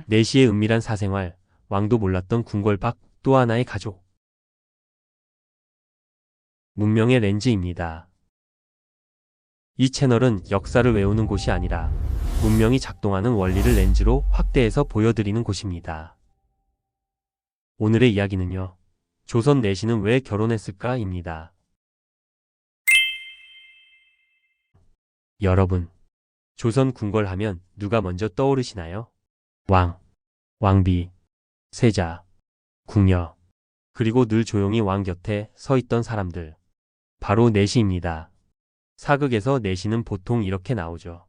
내시의 은밀한 사생활, 왕도 몰랐던 궁궐 밖 또 하나의 가족. 문명의 렌즈입니다. 이 채널은 역사를 외우는 곳이 아니라 문명이 작동하는 원리를 렌즈로 확대해서 보여드리는 곳입니다. 오늘의 이야기는요, 조선 내시는 왜 결혼했을까입니다. 여러분, 조선 궁궐 하면 누가 먼저 떠오르시나요? 왕, 왕비, 세자, 궁녀, 그리고 늘 조용히 왕 곁에 서 있던 사람들. 바로 내시입니다. 사극에서 내시는 보통 이렇게 나오죠.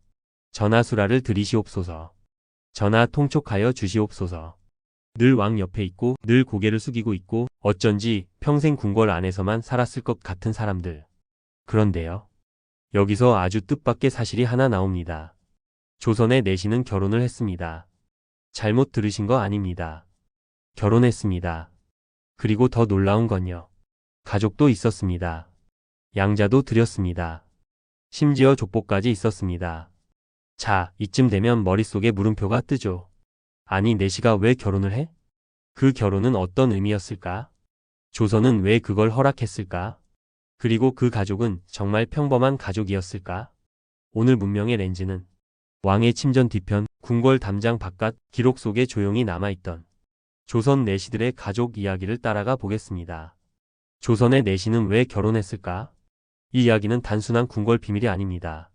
전하수라를 들이시옵소서. 전하 통촉하여 주시옵소서. 늘 왕 옆에 있고 늘 고개를 숙이고 있고 어쩐지 평생 궁궐 안에서만 살았을 것 같은 사람들. 그런데요. 여기서 아주 뜻밖의 사실이 하나 나옵니다. 조선의 내시는 결혼을 했습니다. 잘못 들으신 거 아닙니다. 결혼했습니다. 그리고 더 놀라운 건요. 가족도 있었습니다. 양자도 드렸습니다. 심지어 족보까지 있었습니다. 자, 이쯤 되면 머릿속에 물음표가 뜨죠. 아니, 내시가 왜 결혼을 해? 그 결혼은 어떤 의미였을까? 조선은 왜 그걸 허락했을까? 그리고 그 가족은 정말 평범한 가족이었을까? 오늘 문명의 렌즈는 왕의 침전 뒤편, 궁궐 담장 바깥 기록 속에 조용히 남아있던 조선 내시들의 가족 이야기를 따라가 보겠습니다. 조선의 내시는 왜 결혼했을까? 이 이야기는 단순한 궁궐 비밀이 아닙니다.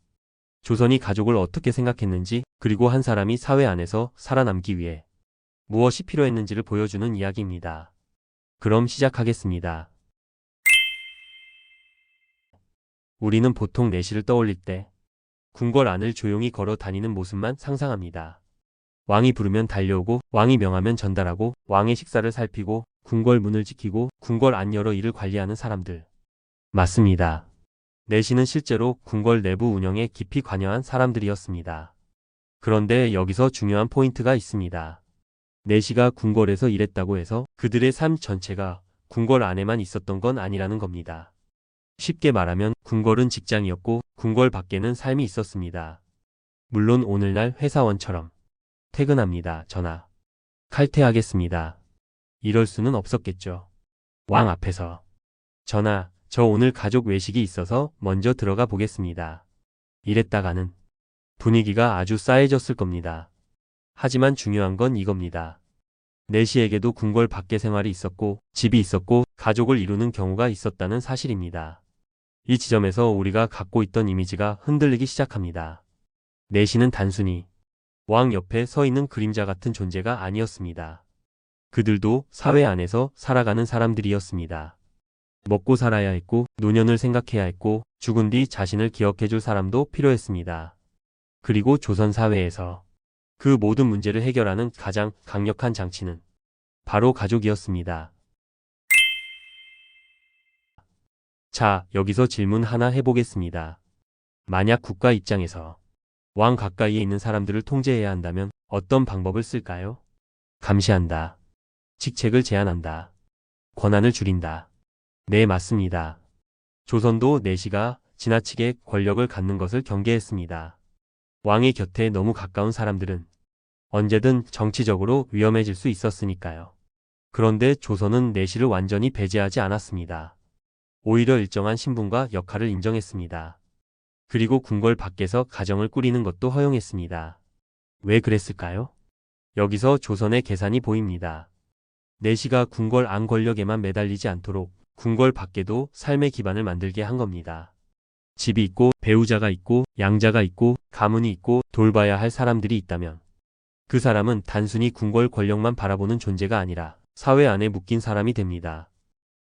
조선이 가족을 어떻게 생각했는지, 그리고 한 사람이 사회 안에서 살아남기 위해 무엇이 필요했는지를 보여주는 이야기입니다. 그럼 시작하겠습니다. 우리는 보통 내시를 떠올릴 때 궁궐 안을 조용히 걸어 다니는 모습만 상상합니다. 왕이 부르면 달려오고, 왕이 명하면 전달하고, 왕의 식사를 살피고, 궁궐 문을 지키고, 궁궐 안 여러 일을 관리하는 사람들. 맞습니다. 내시는 실제로 궁궐 내부 운영에 깊이 관여한 사람들이었습니다. 그런데 여기서 중요한 포인트가 있습니다. 내시가 궁궐에서 일했다고 해서 그들의 삶 전체가 궁궐 안에만 있었던 건 아니라는 겁니다. 쉽게 말하면 궁궐은 직장이었고 궁궐 밖에는 삶이 있었습니다. 물론 오늘날 회사원처럼 퇴근합니다. 전하. 칼퇴하겠습니다. 이럴 수는 없었겠죠. 왕 앞에서. 전하, 저 오늘 가족 외식이 있어서 먼저 들어가 보겠습니다. 이랬다가는 분위기가 아주 싸해졌을 겁니다. 하지만 중요한 건 이겁니다. 내시에게도 궁궐 밖의 생활이 있었고 집이 있었고 가족을 이루는 경우가 있었다는 사실입니다. 이 지점에서 우리가 갖고 있던 이미지가 흔들리기 시작합니다. 내시는 단순히 왕 옆에 서 있는 그림자 같은 존재가 아니었습니다. 그들도 사회 안에서 살아가는 사람들이었습니다. 먹고 살아야 했고 노년을 생각해야 했고 죽은 뒤 자신을 기억해줄 사람도 필요했습니다. 그리고 조선 사회에서 그 모든 문제를 해결하는 가장 강력한 장치는 바로 가족이었습니다. 자, 여기서 질문 하나 해보겠습니다. 만약 국가 입장에서 왕 가까이에 있는 사람들을 통제해야 한다면 어떤 방법을 쓸까요? 감시한다. 직책을 제한한다. 권한을 줄인다. 네, 맞습니다. 조선도 내시가 지나치게 권력을 갖는 것을 경계했습니다. 왕의 곁에 너무 가까운 사람들은 언제든 정치적으로 위험해질 수 있었으니까요. 그런데 조선은 내시를 완전히 배제하지 않았습니다. 오히려 일정한 신분과 역할을 인정했습니다. 그리고 궁궐 밖에서 가정을 꾸리는 것도 허용했습니다. 왜 그랬을까요? 여기서 조선의 계산이 보입니다. 내시가 궁궐 안 권력에만 매달리지 않도록 궁궐 밖에도 삶의 기반을 만들게 한 겁니다. 집이 있고 배우자가 있고 양자가 있고 가문이 있고 돌봐야 할 사람들이 있다면 그 사람은 단순히 궁궐 권력만 바라보는 존재가 아니라 사회 안에 묶인 사람이 됩니다.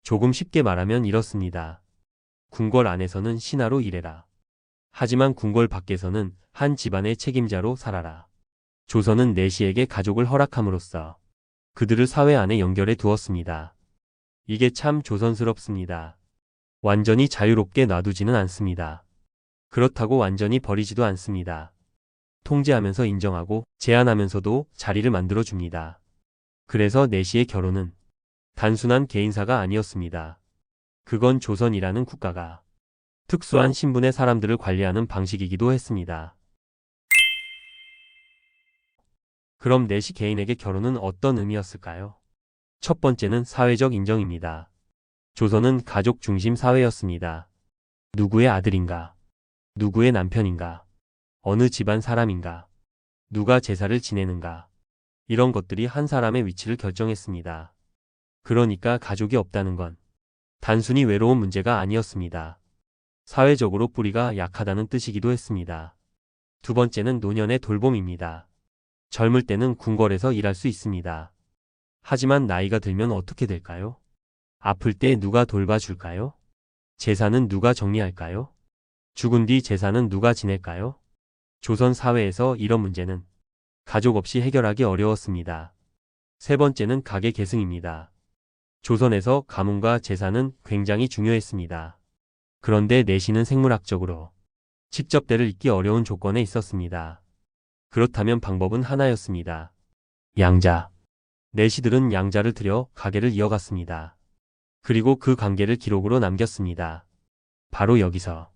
조금 쉽게 말하면 이렇습니다. 궁궐 안에서는 신하로 일해라. 하지만 궁궐 밖에서는 한 집안의 책임자로 살아라. 조선은 내시에게 가족을 허락함으로써 그들을 사회 안에 연결해 두었습니다. 이게 참 조선스럽습니다. 완전히 자유롭게 놔두지는 않습니다. 그렇다고 완전히 버리지도 않습니다. 통제하면서 인정하고 제한하면서도 자리를 만들어줍니다. 그래서 내시의 결혼은 단순한 개인사가 아니었습니다. 그건 조선이라는 국가가 특수한 신분의 사람들을 관리하는 방식이기도 했습니다. 그럼 내시 개인에게 결혼은 어떤 의미였을까요? 첫 번째는 사회적 인정입니다. 조선은 가족 중심 사회였습니다. 누구의 아들인가? 누구의 남편인가? 어느 집안 사람인가? 누가 제사를 지내는가? 이런 것들이 한 사람의 위치를 결정했습니다. 그러니까 가족이 없다는 건 단순히 외로운 문제가 아니었습니다. 사회적으로 뿌리가 약하다는 뜻이기도 했습니다. 두 번째는 노년의 돌봄입니다. 젊을 때는 궁궐에서 일할 수 있습니다. 하지만 나이가 들면 어떻게 될까요? 아플 때 누가 돌봐줄까요? 재산은 누가 정리할까요? 죽은 뒤 재산은 누가 지낼까요? 조선 사회에서 이런 문제는 가족 없이 해결하기 어려웠습니다. 세 번째는 가계 계승입니다. 조선에서 가문과 재산은 굉장히 중요했습니다. 그런데 내시는 생물학적으로 직접 때를 잇기 어려운 조건에 있었습니다. 그렇다면 방법은 하나였습니다. 양자. 내시들은 양자를 들여 가계를 이어갔습니다. 그리고 그 관계를 기록으로 남겼습니다. 바로 여기서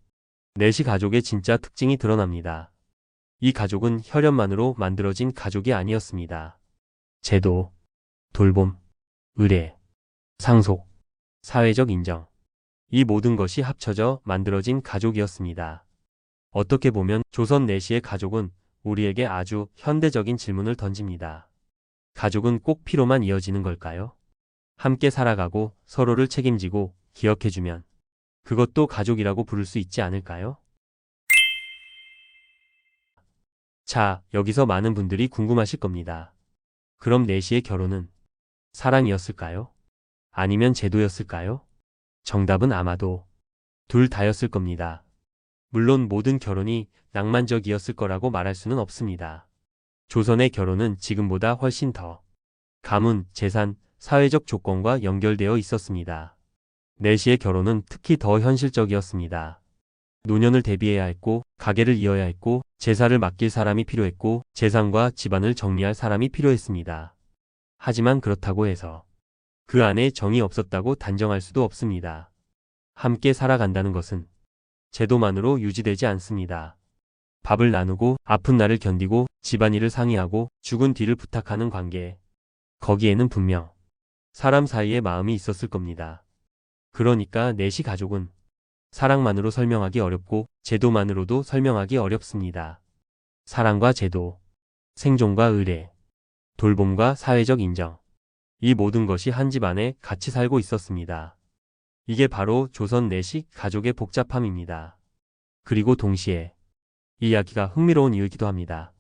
내시 가족의 진짜 특징이 드러납니다. 이 가족은 혈연만으로 만들어진 가족이 아니었습니다. 제도, 돌봄, 의례, 상속, 사회적 인정. 이 모든 것이 합쳐져 만들어진 가족이었습니다. 어떻게 보면 조선 내시의 가족은 우리에게 아주 현대적인 질문을 던집니다. 가족은 꼭 피로만 이어지는 걸까요? 함께 살아가고 서로를 책임지고 기억해주면 그것도 가족이라고 부를 수 있지 않을까요? 자, 여기서 많은 분들이 궁금하실 겁니다. 그럼 내시의 결혼은 사랑이었을까요? 아니면 제도였을까요? 정답은 아마도 둘 다였을 겁니다. 물론 모든 결혼이 낭만적이었을 거라고 말할 수는 없습니다. 조선의 결혼은 지금보다 훨씬 더 가문, 재산, 사회적 조건과 연결되어 있었습니다. 내시의 결혼은 특히 더 현실적이었습니다. 노년을 대비해야 했고, 가계를 이어야 했고, 제사를 맡길 사람이 필요했고, 재산과 집안을 정리할 사람이 필요했습니다. 하지만 그렇다고 해서 그 안에 정이 없었다고 단정할 수도 없습니다. 함께 살아간다는 것은 제도만으로 유지되지 않습니다. 밥을 나누고 아픈 날을 견디고 집안일을 상의하고 죽은 뒤를 부탁하는 관계. 거기에는 분명 사람 사이의 마음이 있었을 겁니다. 그러니까 내시 가족은 사랑만으로 설명하기 어렵고 제도만으로도 설명하기 어렵습니다. 사랑과 제도, 생존과 의례, 돌봄과 사회적 인정. 이 모든 것이 한 집안에 같이 살고 있었습니다. 이게 바로 조선 내식 가족의 복잡함입니다. 그리고 동시에 이 이야기가 흥미로운 이유이기도 합니다.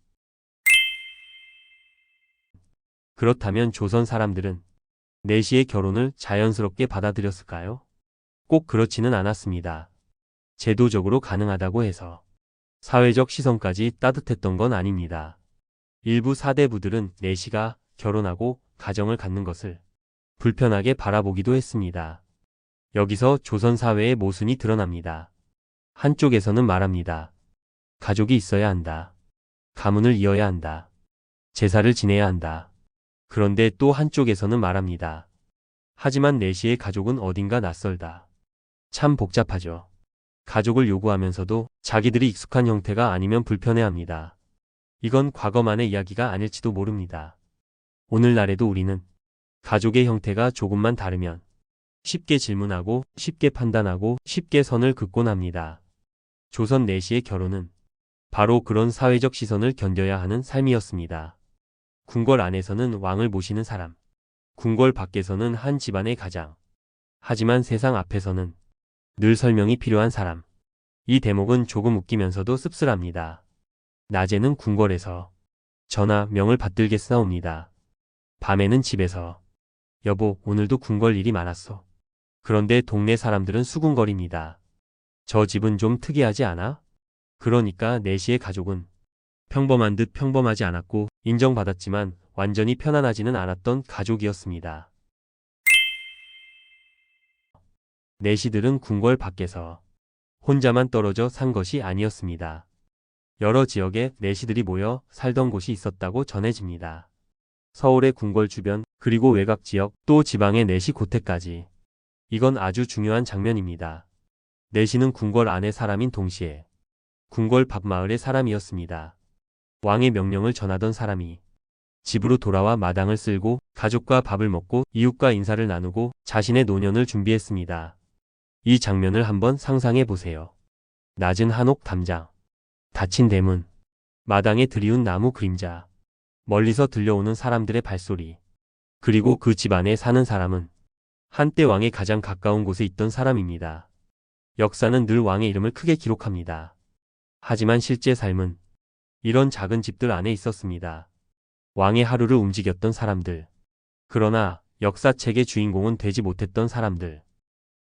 그렇다면 조선 사람들은 내시의 결혼을 자연스럽게 받아들였을까요? 꼭 그렇지는 않았습니다. 제도적으로 가능하다고 해서 사회적 시선까지 따뜻했던 건 아닙니다. 일부 사대부들은 내시가 결혼하고 가정을 갖는 것을 불편하게 바라보기도 했습니다. 여기서 조선 사회의 모순이 드러납니다. 한쪽에서는 말합니다. 가족이 있어야 한다. 가문을 이어야 한다. 제사를 지내야 한다. 그런데 또 한쪽에서는 말합니다. 하지만 내시의 가족은 어딘가 낯설다. 참 복잡하죠. 가족을 요구하면서도 자기들이 익숙한 형태가 아니면 불편해합니다. 이건 과거만의 이야기가 아닐지도 모릅니다. 오늘날에도 우리는 가족의 형태가 조금만 다르면 쉽게 질문하고 쉽게 판단하고 쉽게 선을 긋곤 합니다. 조선 내시의 결혼은 바로 그런 사회적 시선을 견뎌야 하는 삶이었습니다. 궁궐 안에서는 왕을 모시는 사람, 궁궐 밖에서는 한 집안의 가장, 하지만 세상 앞에서는 늘 설명이 필요한 사람. 이 대목은 조금 웃기면서도 씁쓸합니다. 낮에는 궁궐에서 전하 명을 받들겠사옵니다. 밤에는 집에서 여보 오늘도 궁궐 일이 많았어. 그런데 동네 사람들은 수군거립니다. 저 집은 좀 특이하지 않아? 그러니까 내시의 가족은 평범한 듯 평범하지 않았고 인정받았지만 완전히 편안하지는 않았던 가족이었습니다. 내시들은 궁궐 밖에서 혼자만 떨어져 산 것이 아니었습니다. 여러 지역에 내시들이 모여 살던 곳이 있었다고 전해집니다. 서울의 궁궐 주변, 그리고 외곽 지역, 또 지방의 내시 고택까지. 이건 아주 중요한 장면입니다. 내시는 궁궐 안의 사람인 동시에 궁궐 밖마을의 사람이었습니다. 왕의 명령을 전하던 사람이 집으로 돌아와 마당을 쓸고 가족과 밥을 먹고 이웃과 인사를 나누고 자신의 노년을 준비했습니다. 이 장면을 한번 상상해 보세요. 낮은 한옥 담장, 닫힌 대문, 마당에 드리운 나무 그림자, 멀리서 들려오는 사람들의 발소리. 그리고 그 집 안에 사는 사람은 한때 왕에 가장 가까운 곳에 있던 사람입니다. 역사는 늘 왕의 이름을 크게 기록합니다. 하지만 실제 삶은 이런 작은 집들 안에 있었습니다. 왕의 하루를 움직였던 사람들. 그러나 역사책의 주인공은 되지 못했던 사람들.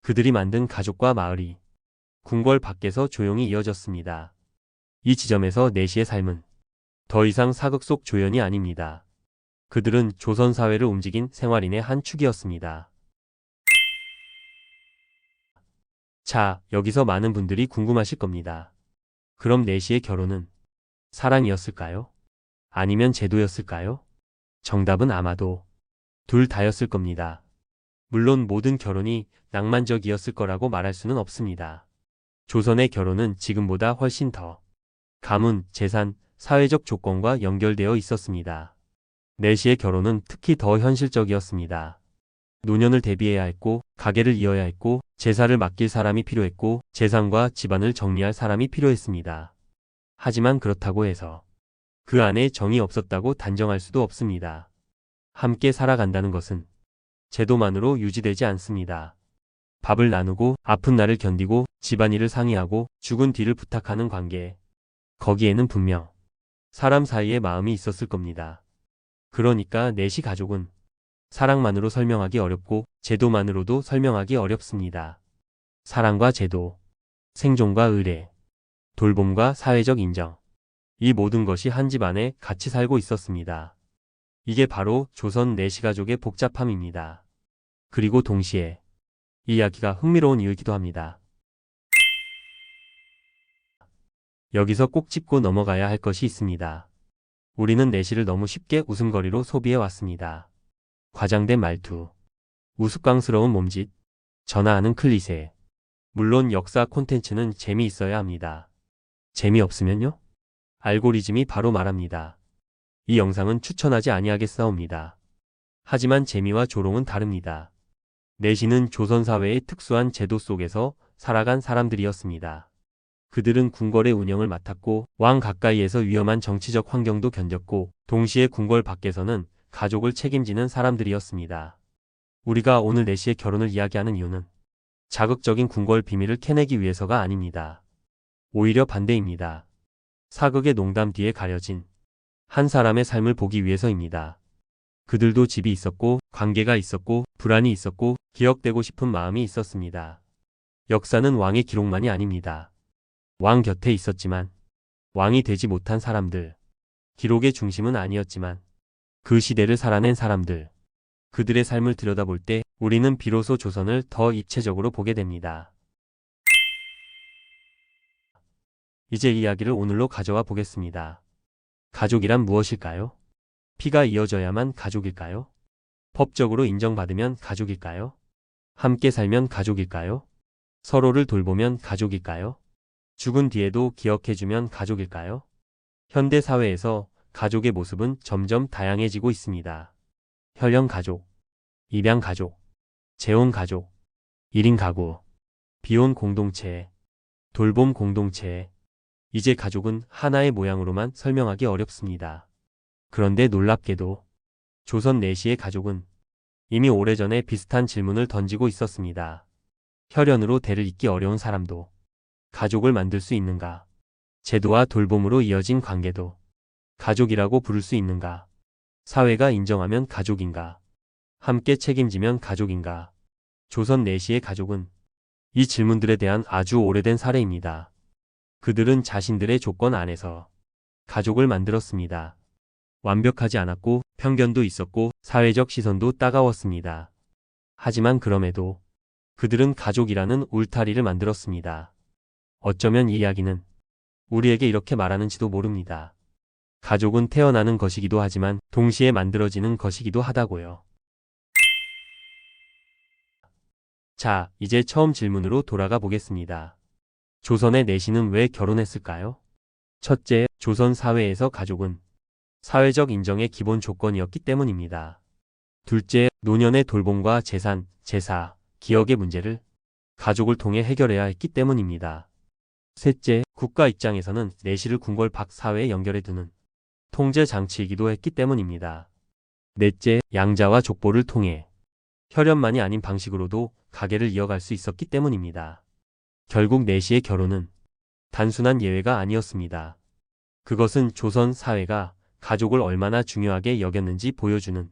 그들이 만든 가족과 마을이 궁궐 밖에서 조용히 이어졌습니다. 이 지점에서 내시의 삶은 더 이상 사극 속 조연이 아닙니다. 그들은 조선 사회를 움직인 생활인의 한 축이었습니다. 자, 여기서 많은 분들이 궁금하실 겁니다. 그럼 내시의 결혼은 사랑이었을까요? 아니면 제도였을까요? 정답은 아마도 둘 다였을 겁니다. 물론 모든 결혼이 낭만적이었을 거라고 말할 수는 없습니다. 조선의 결혼은 지금보다 훨씬 더 가문, 재산, 사회적 조건과 연결되어 있었습니다. 내시의 결혼은 특히 더 현실적이었습니다. 노년을 대비해야 했고, 가게를 이어야 했고, 제사를 맡길 사람이 필요했고, 재산과 집안을 정리할 사람이 필요했습니다. 하지만 그렇다고 해서 그 안에 정이 없었다고 단정할 수도 없습니다. 함께 살아간다는 것은 제도만으로 유지되지 않습니다. 밥을 나누고, 아픈 날을 견디고, 집안일을 상의하고, 죽은 뒤를 부탁하는 관계. 거기에는 분명 사람 사이의 마음이 있었을 겁니다. 그러니까 내시 가족은 사랑만으로 설명하기 어렵고 제도만으로도 설명하기 어렵습니다. 사랑과 제도, 생존과 의례, 돌봄과 사회적 인정. 이 모든 것이 한 집 안에 같이 살고 있었습니다. 이게 바로 조선 내시 가족의 복잡함입니다. 그리고 동시에 이 이야기가 흥미로운 이유이기도 합니다. 여기서 꼭 짚고 넘어가야 할 것이 있습니다. 우리는 내시를 너무 쉽게 웃음거리로 소비해 왔습니다. 과장된 말투, 우스꽝스러운 몸짓, 전화하는 클리셰. 물론 역사 콘텐츠는 재미있어야 합니다. 재미없으면요? 알고리즘이 바로 말합니다. 이 영상은 추천하지 아니하겠사옵니다. 하지만 재미와 조롱은 다릅니다. 내시는 조선 사회의 특수한 제도 속에서 살아간 사람들이었습니다. 그들은 궁궐의 운영을 맡았고 왕 가까이에서 위험한 정치적 환경도 견뎠고 동시에 궁궐 밖에서는 가족을 책임지는 사람들이었습니다. 우리가 오늘 내시의 결혼을 이야기하는 이유는 자극적인 궁궐 비밀을 캐내기 위해서가 아닙니다. 오히려 반대입니다. 사극의 농담 뒤에 가려진 한 사람의 삶을 보기 위해서입니다. 그들도 집이 있었고 관계가 있었고 불안이 있었고 기억되고 싶은 마음이 있었습니다. 역사는 왕의 기록만이 아닙니다. 왕 곁에 있었지만 왕이 되지 못한 사람들, 기록의 중심은 아니었지만 그 시대를 살아낸 사람들, 그들의 삶을 들여다볼 때 우리는 비로소 조선을 더 입체적으로 보게 됩니다. 이제 이야기를 오늘로 가져와 보겠습니다. 가족이란 무엇일까요? 피가 이어져야만 가족일까요? 법적으로 인정받으면 가족일까요? 함께 살면 가족일까요? 서로를 돌보면 가족일까요? 죽은 뒤에도 기억해주면 가족일까요? 현대 사회에서 가족의 모습은 점점 다양해지고 있습니다. 혈연 가족, 입양 가족, 재혼 가족, 1인 가구, 비혼 공동체, 돌봄 공동체. 이제 가족은 하나의 모양으로만 설명하기 어렵습니다. 그런데 놀랍게도 조선 내시의 가족은 이미 오래전에 비슷한 질문을 던지고 있었습니다. 혈연으로 대를 잇기 어려운 사람도 가족을 만들 수 있는가? 제도와 돌봄으로 이어진 관계도 가족이라고 부를 수 있는가? 사회가 인정하면 가족인가? 함께 책임지면 가족인가? 조선 내시의 가족은 이 질문들에 대한 아주 오래된 사례입니다. 그들은 자신들의 조건 안에서 가족을 만들었습니다. 완벽하지 않았고 편견도 있었고 사회적 시선도 따가웠습니다. 하지만 그럼에도 그들은 가족이라는 울타리를 만들었습니다. 어쩌면 이 이야기는 우리에게 이렇게 말하는지도 모릅니다. 가족은 태어나는 것이기도 하지만 동시에 만들어지는 것이기도 하다고요. 자, 이제 처음 질문으로 돌아가 보겠습니다. 조선의 내시는 왜 결혼했을까요? 첫째, 조선 사회에서 가족은 사회적 인정의 기본 조건이었기 때문입니다. 둘째, 노년의 돌봄과 재산, 제사, 기억의 문제를 가족을 통해 해결해야 했기 때문입니다. 셋째, 국가 입장에서는 내시를 궁궐 밖 사회에 연결해 두는 통제 장치이기도 했기 때문입니다. 넷째, 양자와 족보를 통해 혈연만이 아닌 방식으로도 가계를 이어갈 수 있었기 때문입니다. 결국 내시의 결혼은 단순한 예외가 아니었습니다. 그것은 조선 사회가 가족을 얼마나 중요하게 여겼는지 보여주는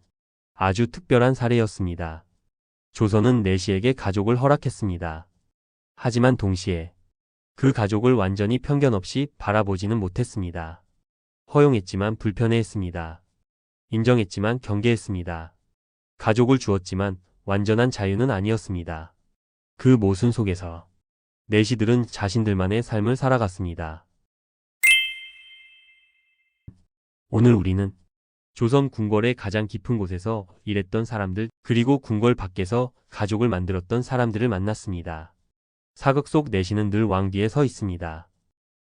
아주 특별한 사례였습니다. 조선은 내시에게 가족을 허락했습니다. 하지만 동시에 그 가족을 완전히 편견 없이 바라보지는 못했습니다. 허용했지만 불편해했습니다. 인정했지만 경계했습니다. 가족을 주었지만 완전한 자유는 아니었습니다. 그 모순 속에서 내시들은 자신들만의 삶을 살아갔습니다. 오늘 우리는 조선 궁궐의 가장 깊은 곳에서 일했던 사람들, 그리고 궁궐 밖에서 가족을 만들었던 사람들을 만났습니다. 사극 속 내시는 늘 왕 뒤에 서 있습니다.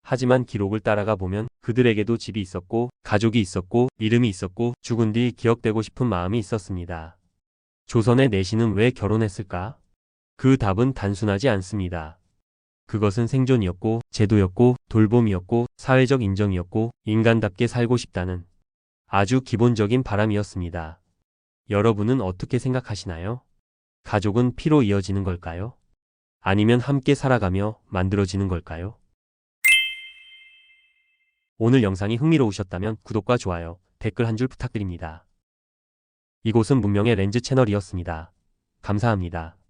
하지만 기록을 따라가 보면 그들에게도 집이 있었고, 가족이 있었고, 이름이 있었고, 죽은 뒤 기억되고 싶은 마음이 있었습니다. 조선의 내시는 왜 결혼했을까? 그 답은 단순하지 않습니다. 그것은 생존이었고, 제도였고, 돌봄이었고, 사회적 인정이었고, 인간답게 살고 싶다는 아주 기본적인 바람이었습니다. 여러분은 어떻게 생각하시나요? 가족은 피로 이어지는 걸까요? 아니면 함께 살아가며 만들어지는 걸까요? 오늘 영상이 흥미로우셨다면 구독과 좋아요, 댓글 한 줄 부탁드립니다. 이곳은 문명의 렌즈 채널이었습니다. 감사합니다.